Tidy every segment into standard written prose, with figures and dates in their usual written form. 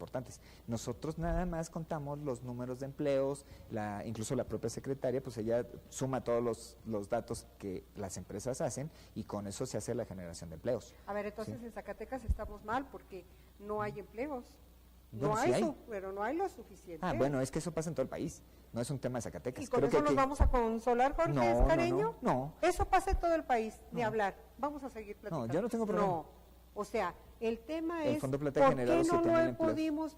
importantes. Nosotros nada más contamos los números de empleos, incluso la propia secretaria, pues ella suma todos los datos que las empresas hacen y con eso se hace la generación de empleos. A ver, entonces ¿sí? En Zacatecas estamos mal porque no hay empleos. Bueno, No sí hay, pero no hay lo suficiente. Bueno, es que eso pasa en todo el país, no es un tema de Zacatecas. ¿Y con eso nos vamos a consolar, Jorge Escareño? No. Eso pasa en todo el país, de hablar. Vamos a seguir platicando. No, yo no tengo problema. No, o sea, el tema el es, Fondo Plata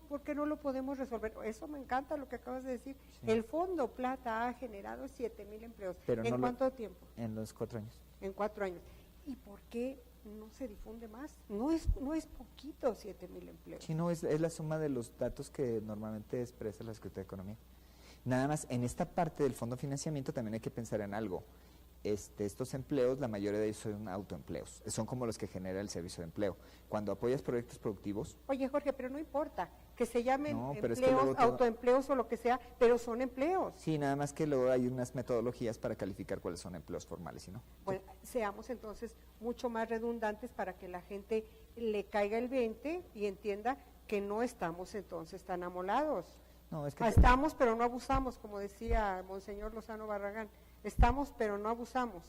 ¿por qué no lo podemos resolver? Eso me encanta lo que acabas de decir. Sí. El Fondo Plata ha generado 7,000 empleos. Pero ¿En cuánto tiempo? En los 4 años. En 4 años. ¿Y por qué no se difunde más? No es poquito 7,000 empleos. Sí, no, es la suma de los datos que normalmente expresa la Secretaría de Economía. Nada más, en esta parte del fondo de financiamiento también hay que pensar en algo. Estos empleos, la mayoría de ellos son autoempleos, son como los que genera el servicio de empleo. Cuando apoyas proyectos productivos… Oye, Jorge, pero no importa que se llamen empleos, es que autoempleos o lo que sea, pero son empleos. Sí, nada más que luego hay unas metodologías para calificar cuáles son empleos formales y no. Bueno, seamos entonces mucho más redundantes para que la gente le caiga el 20 y entienda que no estamos entonces tan amolados. No, es que estamos, pero no abusamos, como decía Monseñor Lozano Barragán. Estamos, pero no abusamos.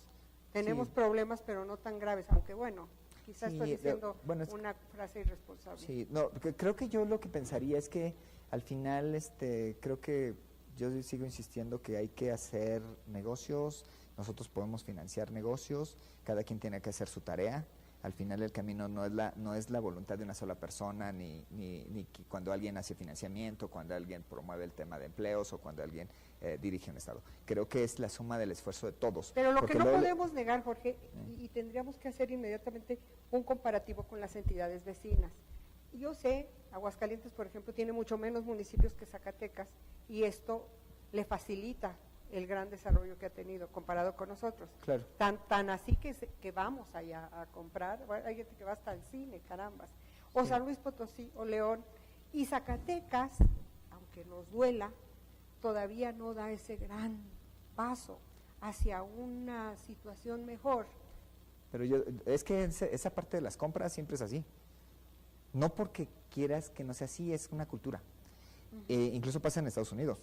Tenemos problemas, pero no tan graves, aunque bueno, quizás estoy diciendo una frase irresponsable. Sí, no, creo que yo lo que pensaría es que al final, creo que yo sigo insistiendo que hay que hacer negocios, nosotros podemos financiar negocios, cada quien tiene que hacer su tarea. Al final el camino no es la voluntad de una sola persona, ni cuando alguien hace financiamiento, cuando alguien promueve el tema de empleos o cuando alguien dirige un Estado. Creo que es la suma del esfuerzo de todos. Pero lo que no podemos negar, Jorge, y tendríamos que hacer inmediatamente un comparativo con las entidades vecinas. Yo sé, Aguascalientes, por ejemplo, tiene mucho menos municipios que Zacatecas y esto le facilita el gran desarrollo que ha tenido comparado con nosotros. Claro. Tan así que vamos allá a comprar, hay gente que va hasta el cine, carambas, o San Luis Potosí, o León, y Zacatecas, aunque nos duela, todavía no da ese gran paso hacia una situación mejor. Pero es que esa parte de las compras siempre es así. No porque quieras que no sea así, es una cultura. Incluso pasa en Estados Unidos.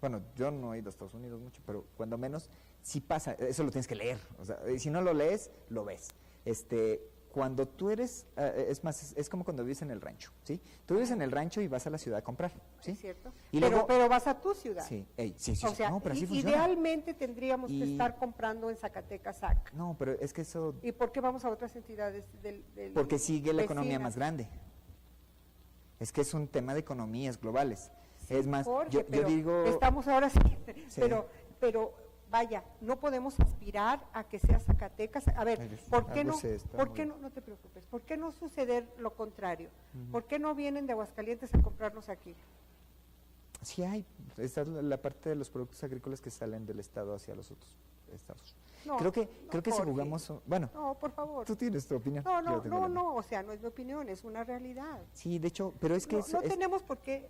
Bueno, yo no he ido a Estados Unidos mucho, pero cuando menos sí pasa, eso lo tienes que leer, o sea, si no lo lees, lo ves. Cuando tú eres, es como cuando vives en el rancho, ¿sí? Tú vives en el rancho y vas a la ciudad a comprar, ¿sí? Es cierto, y pero vas a tu ciudad. Sí, sí, o sea, no, pero así funciona. Idealmente tendríamos que estar comprando en Zacatecas SAC. No, pero es que eso… ¿Y por qué vamos a otras entidades del Porque sigue la vecinas? economía más grande. Es que es un tema de economías globales. Es más, Jorge, yo digo… Estamos ahora sí, pero vaya, no podemos aspirar a que sea Zacatecas. A ver, ¿por qué no te preocupes, ¿por qué no suceder lo contrario? ¿Por qué no vienen de Aguascalientes a comprarnos aquí? Sí hay, esta es la parte de los productos agrícolas que salen del estado hacia los otros estados. No, creo que si jugamos, bueno, no, por favor. Tú tienes tu opinión. No, o sea, no es mi opinión, es una realidad. Sí, de hecho, pero es que no tenemos por qué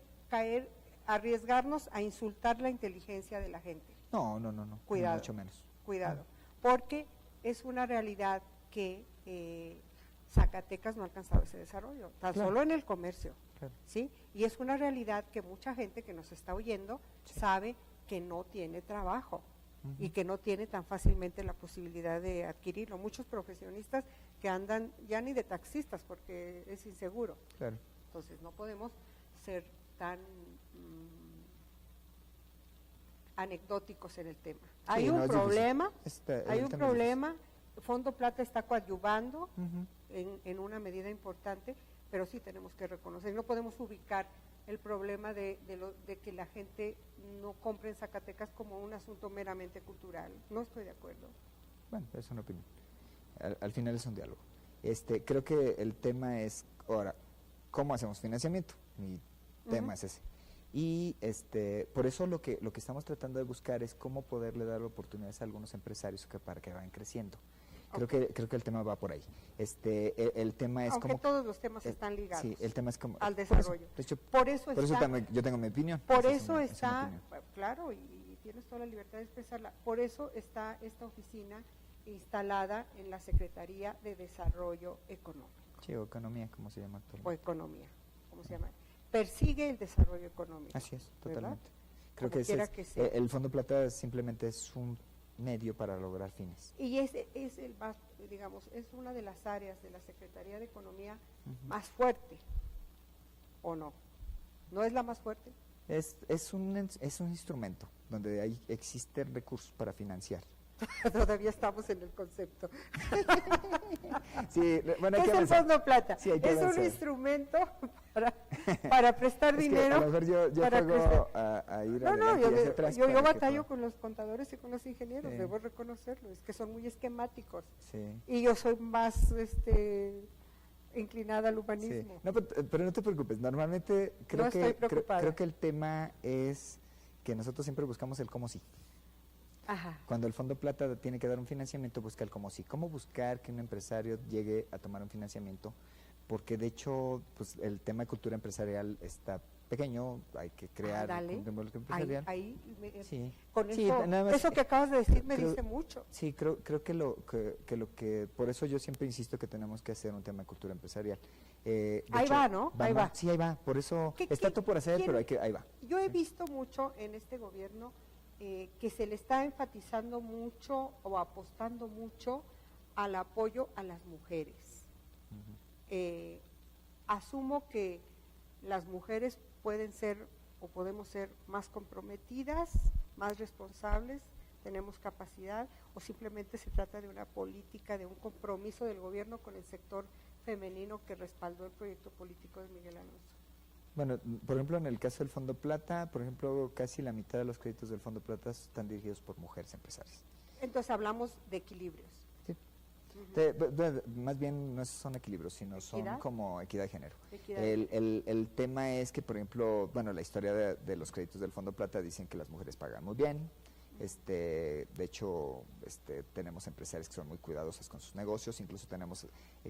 arriesgarnos a insultar la inteligencia de la gente. No. Cuidado, mucho menos. Cuidado, porque es una realidad que Zacatecas no ha alcanzado ese desarrollo, tan solo en el comercio, ¿sí? Y es una realidad que mucha gente que nos está oyendo sabe que no tiene trabajo y que no tiene tan fácilmente la posibilidad de adquirirlo. Muchos profesionistas que andan ya ni de taxistas porque es inseguro. Claro. Entonces no podemos ser tan anecdóticos en el tema. Hay un problema, Fondo Plata está coadyuvando en una medida importante, pero sí tenemos que reconocer, no podemos ubicar el problema de que la gente no compre en Zacatecas como un asunto meramente cultural. No estoy de acuerdo. Bueno, es una opinión. Al final es un diálogo. Creo que el tema es, ahora, ¿cómo hacemos financiamiento? Mi tema es ese. Y por eso lo que estamos tratando de buscar es cómo poderle dar oportunidades a algunos empresarios para que vayan creciendo. Creo que el tema va por ahí. El tema es Aunque todos los temas están ligados. Sí, el tema es como al desarrollo. Por eso también yo tengo mi opinión. Por eso está, claro, y tienes toda la libertad de expresarla. Por eso está esta oficina instalada en la Secretaría de Desarrollo Económico. Sí, o economía, como se llama actualmente. O economía, como se llama. persigue el desarrollo económico. Así es, totalmente. ¿verdad? Creo Como que, quiera que sea. el Fondo Plata simplemente es un medio para lograr fines. Y ese es el más, digamos, es una de las áreas de la Secretaría de Economía más fuerte, ¿o no? ¿No es la más fuerte? Es un instrumento donde existen recursos para financiar. Todavía estamos en el concepto. Sí, bueno, ¿Qué es el Fondo Plata? Sí, hay que es un avanzar. instrumento para prestar Es que dinero. a lo mejor yo para juego a ir No, adelante y hacia atrás yo para que batallo pueda- con los contadores y con los ingenieros, Sí. debo reconocerlo, es que son muy esquemáticos. Sí. Y yo soy más inclinada al Sí. humanismo. No, pero no te preocupes, normalmente creo, No estoy creo, preocupada. creo que el tema es que nosotros siempre buscamos el cómo sí. Ajá. Cuando el Fondo Plata tiene que dar un financiamiento, busca el cómo sí. ¿Cómo buscar que un empresario llegue a tomar un financiamiento? Porque de hecho, pues el tema de cultura empresarial está pequeño, hay que crear Ándale. un tema empresarial. Sí. Con Sí, eso, nada más, eso que acabas de decir me creo- dice mucho. Sí, creo que por eso yo siempre insisto que tenemos que hacer un tema de cultura empresarial. De Ahí hecho, va, ¿no? Ahí va. Sí, ahí va. Por eso está todo por hacer, pero ahí va. Yo he visto mucho en este gobierno que se le está enfatizando mucho o apostando mucho al apoyo a las mujeres. Asumo que las mujeres pueden ser o podemos ser más comprometidas, más responsables, tenemos capacidad, o simplemente se trata de una política, de un compromiso del gobierno con el sector femenino que respaldó el proyecto político de Miguel Alonso. Bueno, por ejemplo, en el caso del Fondo Plata, por ejemplo, casi la mitad de los créditos del Fondo Plata están dirigidos por mujeres empresarias. Entonces hablamos de equilibrios. Sí. Más bien no son equilibrios, sino son ¿Equidad? como equidad de género. Equidad. El tema es que, por ejemplo, bueno, la historia de los créditos del Fondo Plata dicen que las mujeres pagan muy bien. De hecho, tenemos empresarios que son muy cuidadosas con sus negocios, incluso tenemos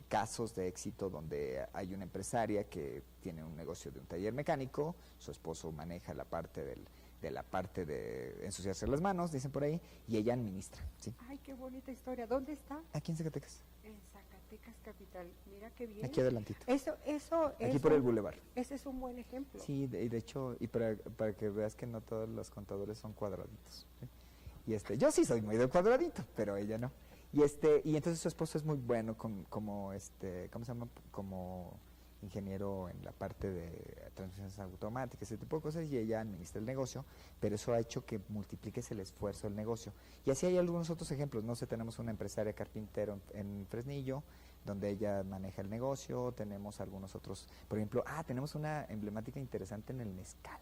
casos de éxito donde hay una empresaria que tiene un negocio de un taller mecánico, su esposo maneja la parte de ensuciarse las manos, dicen por ahí, y ella administra, ¿sí? Ay, qué bonita historia. ¿Dónde está? Aquí en Zacatecas, En Zacatecas capital. Mira qué bien. aquí adelantito, aquí por el bulevar. Ese es un buen ejemplo. Sí, de hecho, y para que veas que no todos los contadores son cuadraditos, ¿sí? Y yo sí soy muy de cuadradito, pero ella no. Y entonces su esposo es muy bueno como ¿cómo se llama? Como ingeniero en la parte de transmisiones automáticas, ese tipo de cosas, y ella administra el negocio, pero eso ha hecho que multipliques el esfuerzo del negocio. Y así hay algunos otros ejemplos, no sé, tenemos una empresaria carpintero en Fresnillo, donde ella maneja el negocio, tenemos algunos otros, por ejemplo, tenemos una emblemática interesante en el mezcal.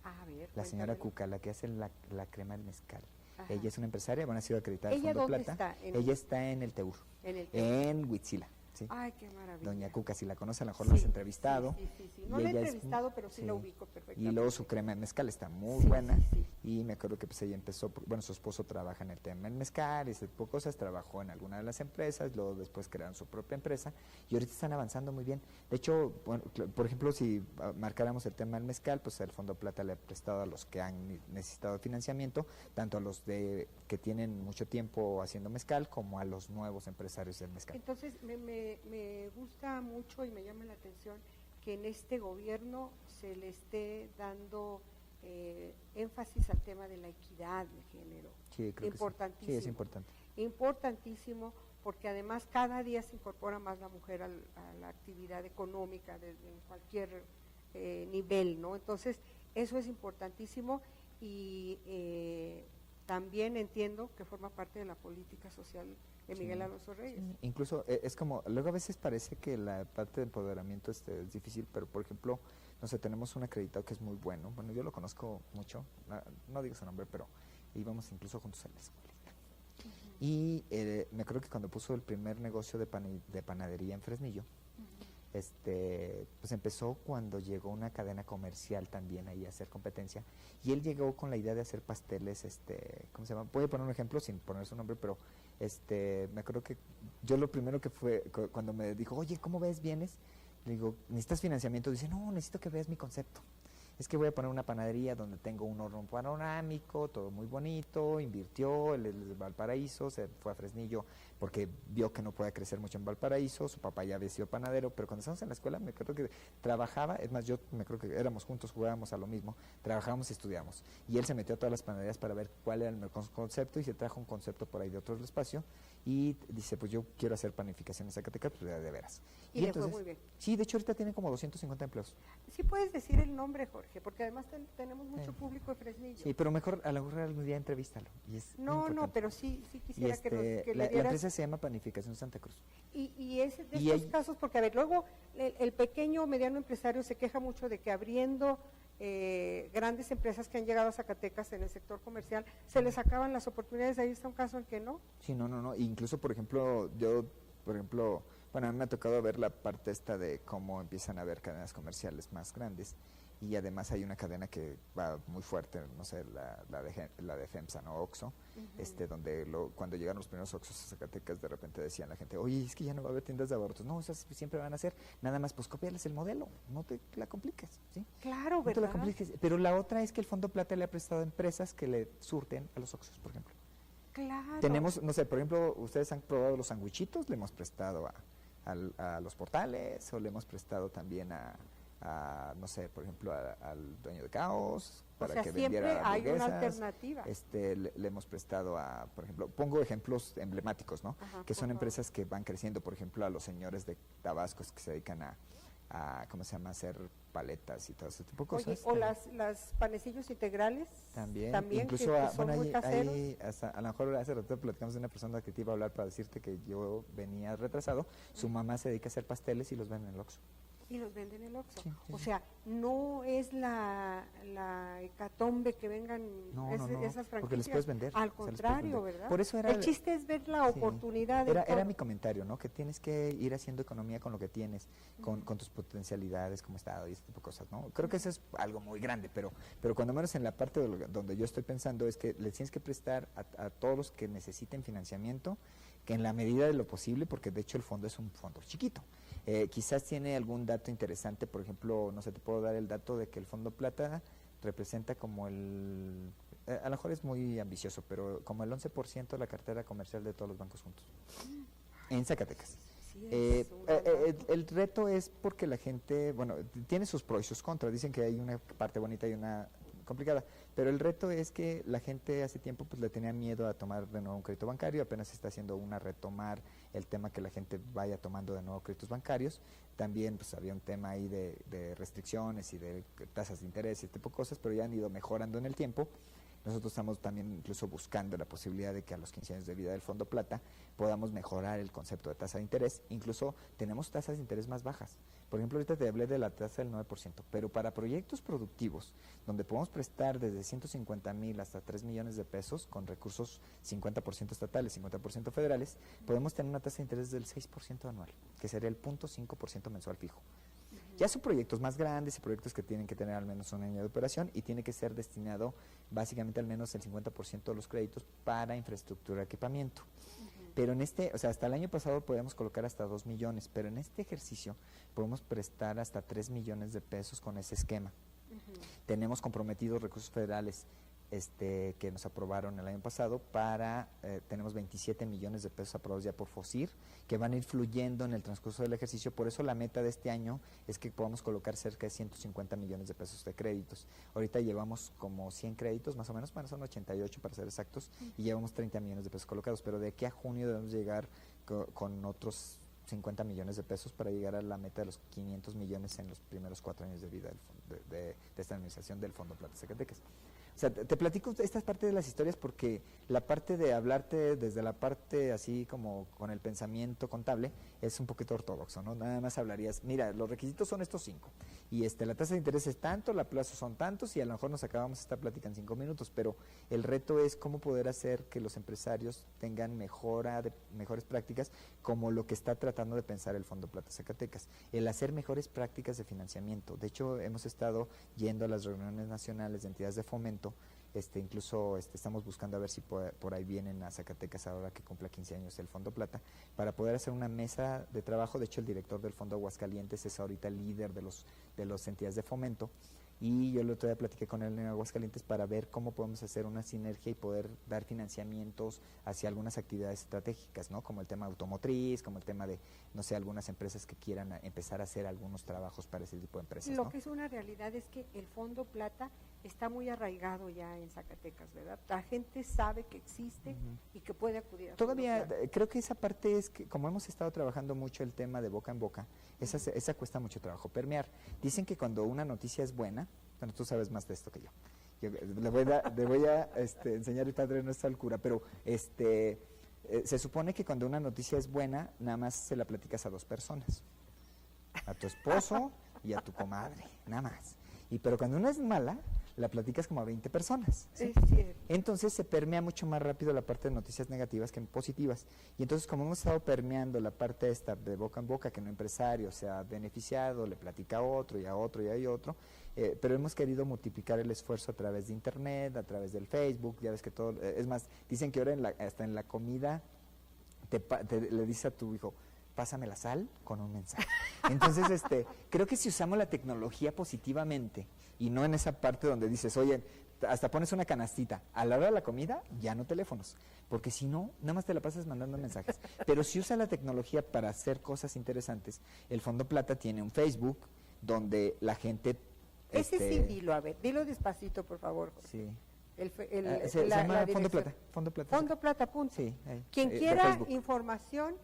A ver, La señora cuéntamelo. Cuca, la que hace la crema del mezcal. Ajá. Ella es una empresaria, bueno, ha sido acreditada al ¿Ella Fondo dónde Plata. está? Ella está en el TEUR, En el en Huitzila, ¿sí? Ay, qué maravilla. Doña Cuca, si la conoce, a lo mejor la has entrevistado. Sí. Y No la he ella es entrevistado, pero sí la sí. ubico perfectamente. Y luego su crema de mezcal está muy Sí, buena. sí. Y me acuerdo que pues ella empezó, bueno, su esposo trabaja en el tema del mezcal y ese tipo de cosas, trabajó en alguna de las empresas, luego después crearon su propia empresa y ahorita están avanzando muy bien. De hecho, bueno, por ejemplo, si marcáramos el tema del mezcal, pues el Fondo Plata le ha prestado a los que han necesitado financiamiento, tanto a los que tienen mucho tiempo haciendo mezcal como a los nuevos empresarios del mezcal. Entonces, me gusta mucho y me llama la atención que en este gobierno se le esté dando énfasis al tema de la equidad de género. Sí, creo Importantísimo. que sí. Sí, es importante. Importantísimo, porque además cada día se incorpora más la mujer a la actividad económica en cualquier nivel, ¿no? Entonces, eso es importantísimo y también entiendo que forma parte de la política social de Miguel Alonso Reyes. Sí, incluso es como, luego a veces parece que la parte de empoderamiento es difícil, pero por ejemplo, no sé, tenemos un acreditado que es muy bueno, yo lo conozco mucho, no digo su nombre, pero íbamos incluso juntos a la escuelita. Y me acuerdo que cuando puso el primer negocio de panadería en Fresnillo, pues empezó cuando llegó una cadena comercial también ahí a hacer competencia, y él llegó con la idea de hacer pasteles, ¿cómo se llama? Voy a poner un ejemplo sin poner su nombre, pero me acuerdo que yo lo primero que fue, cuando me dijo, oye, ¿cómo ves? ¿Vienes? Le digo, ¿necesitas financiamiento? Dice, no, necesito que veas mi concepto. es que voy a poner una panadería donde tengo un horno panorámico, todo muy bonito, invirtió, él es de Valparaíso, se fue a Fresnillo porque vio que no podía crecer mucho en Valparaíso, su papá ya había sido panadero, pero cuando estábamos en la escuela me acuerdo que trabajaba, es más, yo me creo que éramos juntos, jugábamos a lo mismo, trabajábamos y estudiábamos, y él se metió a todas las panaderías para ver cuál era el mejor concepto, y se trajo un concepto por ahí de otro espacio, y dice, pues yo quiero hacer panificación en Zacatecas, pues de veras. Y le entonces, fue muy bien. Sí, de hecho ahorita tiene como 250 empleos. Sí puedes decir el nombre, Jorge, porque además tenemos mucho público de Fresnillo. Sí, pero mejor a lo mejor algún día entrevístalo. Y es no, pero sí quisiera que le dieras... La empresa se llama Panificación Santa Cruz. Y es de estos casos, porque a ver, luego el pequeño o mediano empresario se queja mucho de que abriendo grandes empresas que han llegado a Zacatecas en el sector comercial, se les acaban las oportunidades. Ahí está un caso en que no. Sí, no. Incluso, por ejemplo, bueno, a mí me ha tocado ver la parte esta de cómo empiezan a haber cadenas comerciales más grandes, y además hay una cadena que va muy fuerte, no sé, la de FEMSA, ¿no? Oxxo, donde cuando llegaron los primeros Oxxos a Zacatecas, de repente decían la gente, oye, es que ya no va a haber tiendas de abortos. No, esas siempre van a ser, nada más, pues cópiales el modelo, no te la compliques, ¿sí? Claro, ¿verdad? No te la compliques. Pero la otra es que el Fondo Plata le ha prestado a empresas que le surten a los Oxxos, por ejemplo. Claro. Tenemos, no sé, por ejemplo, ustedes han probado los sandwichitos, le hemos prestado a los portales, o le hemos prestado también no sé, por ejemplo, al dueño de Caos, para que vendiera hay una alternativa. Le hemos prestado por ejemplo, pongo ejemplos emblemáticos, ¿no? Ajá, que son empresas que van creciendo, por ejemplo, a los señores de Tabasco que se dedican a ¿cómo se llama?, hacer paletas y todo ese tipo de cosas. Oye, o las panecillos integrales. También incluso que son muy caseros. A lo mejor hace rato platicamos de una persona que te iba a hablar para decirte que yo venía retrasado. Su mamá se dedica a hacer pasteles y los vende en el Oxxo. Y los venden en el Oxxo. Sí. O sea, no es la hecatombe que vengan esas franquicias. Porque les puedes vender. Al contrario, ¿verdad? Por eso el chiste es ver la oportunidad. Era mi comentario, ¿no? Que tienes que ir haciendo economía con lo que tienes, con tus potencialidades como Estado y ese tipo de cosas, ¿no? Creo que eso es algo muy grande, pero cuando menos en la parte donde yo estoy pensando es que les tienes que prestar a todos los que necesiten financiamiento, que en la medida de lo posible, porque de hecho el fondo es un fondo chiquito. Quizás tiene algún dato interesante, por ejemplo, no sé, te puedo dar el dato de que el Fondo Plata representa como a lo mejor es muy ambicioso, pero como el 11% de la cartera comercial de todos los bancos juntos, en Zacatecas. El reto es porque la gente, bueno, tiene sus pros y sus contras, dicen que hay una parte bonita y una complicada, pero el reto es que la gente hace tiempo pues le tenía miedo a tomar de nuevo un crédito bancario, apenas se está haciendo retomar el tema que la gente vaya tomando de nuevo créditos bancarios. También pues había un tema ahí de restricciones y de tasas de interés y este tipo de cosas, pero ya han ido mejorando en el tiempo. Nosotros estamos también incluso buscando la posibilidad de que a los 15 años de vida del Fondo Plata podamos mejorar el concepto de tasa de interés. Incluso tenemos tasas de interés más bajas. Por ejemplo, ahorita te hablé de la tasa del 9%, pero para proyectos productivos, donde podemos prestar desde 150,000 hasta 3 millones de pesos con recursos 50% estatales, 50% federales, podemos tener una tasa de interés del 6% anual, que sería el 0.5% mensual fijo. Ya son proyectos más grandes y proyectos que tienen que tener al menos un año de operación y tiene que ser destinado básicamente al menos el 50% de los créditos para infraestructura y equipamiento. Pero hasta el año pasado podíamos colocar hasta 2 millones, pero en este ejercicio podemos prestar hasta 3 millones de pesos con ese esquema. Tenemos comprometidos recursos federales que nos aprobaron el año pasado tenemos 27 millones de pesos aprobados ya por FOSIR, que van a ir fluyendo en el transcurso del ejercicio. Por eso la meta de este año es que podamos colocar cerca de 150 millones de pesos de créditos. Ahorita llevamos como 100 créditos, más o menos, son 88 para ser exactos, y llevamos 30 millones de pesos colocados, pero de aquí a junio debemos llegar con otros 50 millones de pesos para llegar a la meta de los 500 millones en los primeros 4 años de vida de esta administración del Fondo Plata Zacatecas. O sea, te platico esta parte de las historias porque la parte de hablarte desde la parte así como con el pensamiento contable es un poquito ortodoxo, ¿no? Nada más hablarías, mira, los requisitos son estos 5 y la tasa de interés es tanto, la plazo son tantos y a lo mejor nos acabamos esta plática en 5 minutos, pero el reto es cómo poder hacer que los empresarios tengan mejores prácticas, como lo que está tratando de pensar el Fondo Plata Zacatecas, el hacer mejores prácticas de financiamiento. De hecho, hemos estado yendo a las reuniones nacionales de entidades de fomento. Incluso estamos buscando a ver si por ahí vienen a Zacatecas ahora que cumpla 15 años el Fondo Plata, para poder hacer una mesa de trabajo. De hecho, el director del Fondo Aguascalientes es ahorita el líder de las entidades de fomento, y yo el otro día platiqué con él en Aguascalientes para ver cómo podemos hacer una sinergia y poder dar financiamientos hacia algunas actividades estratégicas, ¿no? Como el tema automotriz, como el tema de, no sé, algunas empresas que quieran empezar a hacer algunos trabajos para ese tipo de empresas, Lo ¿no? que es una realidad es que el Fondo Plata está muy arraigado ya en Zacatecas, ¿verdad? La gente sabe que existe y que puede acudir a Todavía Fondo Plata. creo que esa parte es que, como hemos estado trabajando mucho el tema de boca en boca, esa cuesta mucho trabajo permear. Dicen que cuando una noticia es buena, bueno, tú sabes más de esto que yo. Le voy a enseñar el Padre Nuestro al cura, pero se supone que cuando una noticia es buena, nada más se la platicas a 2 personas, a tu esposo y a tu comadre, nada más. Pero cuando una es mala, la platicas como a 20 personas, ¿sí? Es cierto. Entonces se permea mucho más rápido la parte de noticias negativas que positivas. Y entonces, como hemos estado permeando la parte esta de boca en boca, que un empresario se ha beneficiado, le platica a otro y a otro y a otro, pero hemos querido multiplicar el esfuerzo a través de internet, a través del Facebook, ya ves que todo, es más, dicen que ahora hasta en la comida le dices a tu hijo, pásame la sal con un mensaje. Entonces, creo que si usamos la tecnología positivamente y no en esa parte donde dices, oye, hasta pones una canastita, a la hora de la comida, ya no teléfonos, porque si no, nada más te la pasas mandando mensajes. Pero si usa la tecnología para hacer cosas interesantes, el Fondo Plata tiene un Facebook donde la gente... Ese sí, dilo, a ver, dilo despacito, por favor. Sí. Se llama Fondo Plata. Fondo Plata. Fondo Plata, punto. Sí, ahí, Quien quiera información,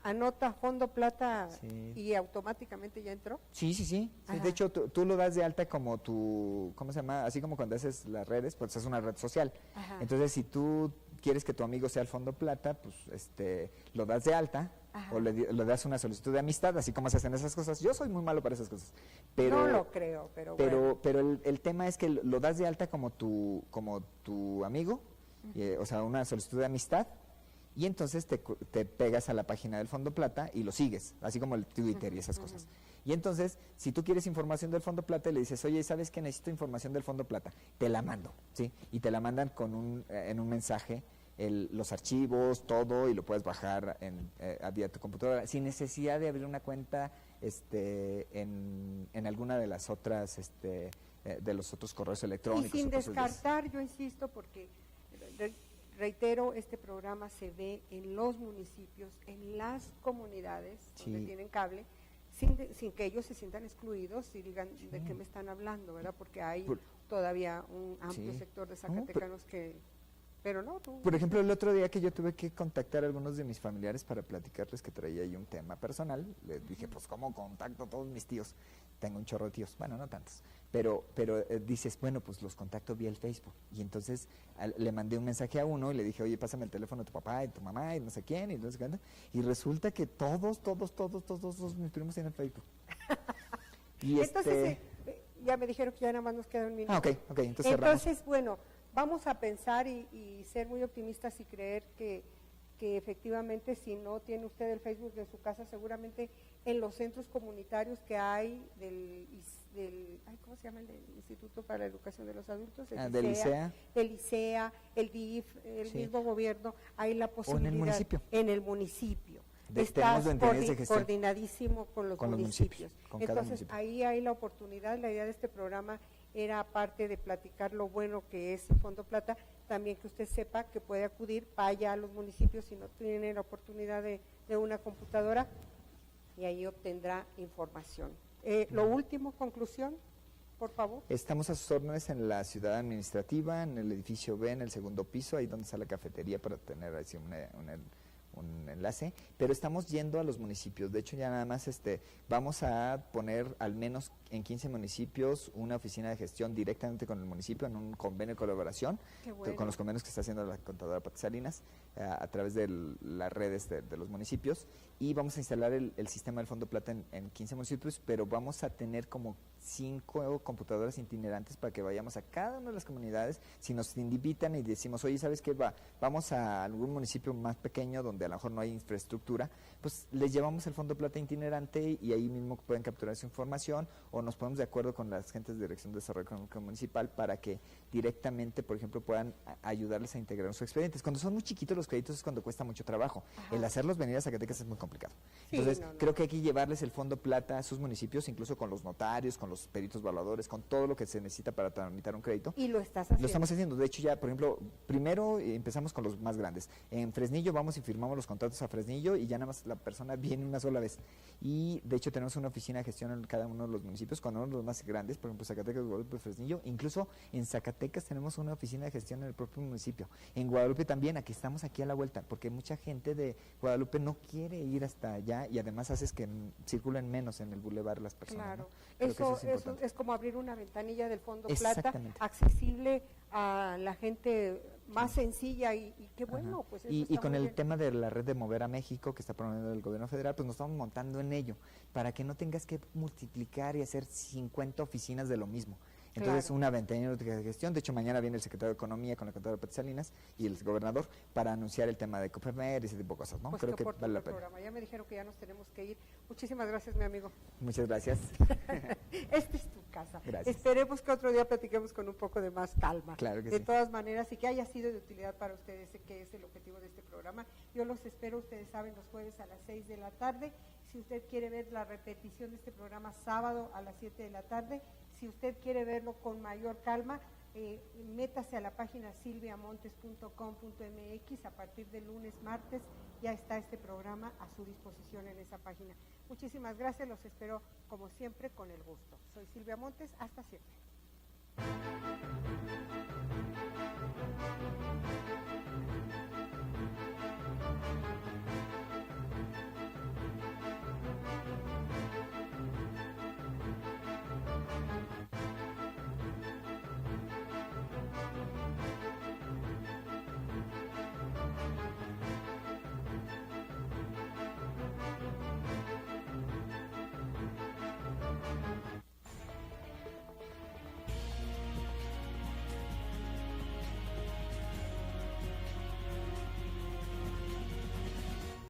anota Fondo Plata y automáticamente ya entró. Sí. De hecho, tú lo das de alta como tu, ¿cómo se llama? Así como cuando haces las redes, pues es una red social. Ajá. Entonces, si tú quieres que tu amigo sea el Fondo Plata, pues lo das de alta. Ajá. O le das una solicitud de amistad, así como se hacen esas cosas. Yo soy muy malo para esas cosas. Pero, no lo creo, pero bueno. Pero el tema es que lo das de alta como tu amigo, o sea, una solicitud de amistad, y entonces te pegas a la página del Fondo Plata y lo sigues, así como el Twitter y esas cosas. Y entonces, si tú quieres información del Fondo Plata, le dices, oye, ¿sabes qué? Necesito información del Fondo Plata. Te la mando, ¿sí? Y te la mandan en un mensaje, los archivos, todo, y lo puedes bajar vía tu computadora, sin necesidad de abrir una cuenta en alguna de las otras, de los otros correos electrónicos. Y sin descartar, yo insisto, porque... reitero, este programa se ve en los municipios, en las comunidades donde tienen cable, sin que ellos se sientan excluidos y digan de qué me están hablando, ¿verdad? Porque hay todavía un amplio sector de zacatecanos que... Pero no, tú... Por ejemplo, el otro día que yo tuve que contactar a algunos de mis familiares para platicarles que traía ahí un tema personal, les dije, pues, ¿cómo contacto a todos mis tíos? Tengo un chorro de tíos, bueno, no tantos, pero dices, bueno, pues los contacto vía el Facebook. Y entonces le mandé un mensaje a uno y le dije, oye, pásame el teléfono de tu papá y tu mamá y no sé quién, y no sé qué. Y resulta que todos mis primos tienen Facebook. Y entonces, ya me dijeron que ya nada más nos queda un minuto. Ok, entonces cerramos. Entonces, bueno, vamos a pensar y ser muy optimistas y creer que efectivamente, si no tiene usted el Facebook en su casa, seguramente en los centros comunitarios que hay del ¿cómo se llama? El del Instituto para la Educación de los Adultos, del ICEA, el DIF, el mismo gobierno, hay la posibilidad. O en el municipio. En el municipio. Está coordinadísimo con los municipios. Entonces, ahí hay la oportunidad. La idea de este programa era, aparte de platicar lo bueno que es Fondo Plata, también que usted sepa que puede acudir, vaya a los municipios si no tiene la oportunidad de una computadora, y ahí obtendrá información. Lo último, conclusión, por favor. Estamos a sus órdenes en la ciudad administrativa, en el edificio B, en el segundo piso, ahí donde está la cafetería, para tener así un enlace, pero estamos yendo a los municipios. De hecho, ya nada más vamos a poner al menos en 15 municipios una oficina de gestión directamente con el municipio en un convenio de colaboración, con los convenios que está haciendo la contadora Pati Salinas a través de las redes de los municipios, y vamos a instalar el sistema del Fondo Plata en 15 municipios, pero vamos a tener como 5 computadoras itinerantes para que vayamos a cada una de las comunidades. Si nos invitan y decimos, oye, ¿sabes qué? Vamos a algún municipio más pequeño donde a lo mejor no hay infraestructura, pues les llevamos el Fondo Plata itinerante y ahí mismo pueden capturar su información, o nos ponemos de acuerdo con las gentes de Dirección de Desarrollo Económico Municipal para que directamente, por ejemplo, puedan ayudarles a integrar sus expedientes. Cuando son muy chiquitos los créditos es cuando cuesta mucho trabajo. Ajá. El hacerlos venir a Zacatecas es muy complicado. Entonces, creo que hay que llevarles el Fondo Plata a sus municipios, incluso con los notarios, con los peritos evaluadores, con todo lo que se necesita para tramitar un crédito. Y lo estás haciendo. Lo estamos haciendo. De hecho, ya, por ejemplo, primero empezamos con los más grandes. En Fresnillo vamos y firmamos los contratos a Fresnillo y ya nada más la persona viene una sola vez. Y de hecho tenemos una oficina de gestión en cada uno de los municipios, con uno de los más grandes, por ejemplo, Zacatecas, Guadalupe, Fresnillo. Incluso en Zacatecas tenemos una oficina de gestión en el propio municipio. En Guadalupe también, aquí estamos aquí a la vuelta, porque mucha gente de Guadalupe no quiere ir hasta allá y además haces que circulen menos en el bulevar las personas. Claro, ¿no? eso es como abrir una ventanilla del Fondo Plata, accesible a la gente más sencilla y qué bueno. Ajá. Pues eso y con el bien. tema de la red de Mover a México que está promoviendo el gobierno federal, pues nos estamos montando en ello, para que no tengas que multiplicar y hacer 50 oficinas de lo mismo. Entonces, una ventanilla de gestión. De hecho, mañana viene el secretario de Economía con la contadora Pati Salinas y el gobernador para anunciar el tema de Cofermer y ese tipo de cosas, ¿no? Pues creo que vale la pena. Ya me dijeron que ya nos tenemos que ir. Muchísimas gracias, mi amigo. Muchas gracias. Esta es tu casa. Gracias. Esperemos que otro día platiquemos con un poco de más calma. Claro que de sí. todas maneras, y que haya sido de utilidad para ustedes, que es el objetivo de este programa. Yo los espero, ustedes saben, los jueves a las 6 de la tarde. Si usted quiere ver la repetición de este programa sábado a las 7 de la tarde, si usted quiere verlo con mayor calma, métase a la página silviamontes.com.mx. A partir del lunes, martes, ya está este programa a su disposición en esa página. Muchísimas gracias, los espero como siempre con el gusto. Soy Silvia Montes, hasta siempre.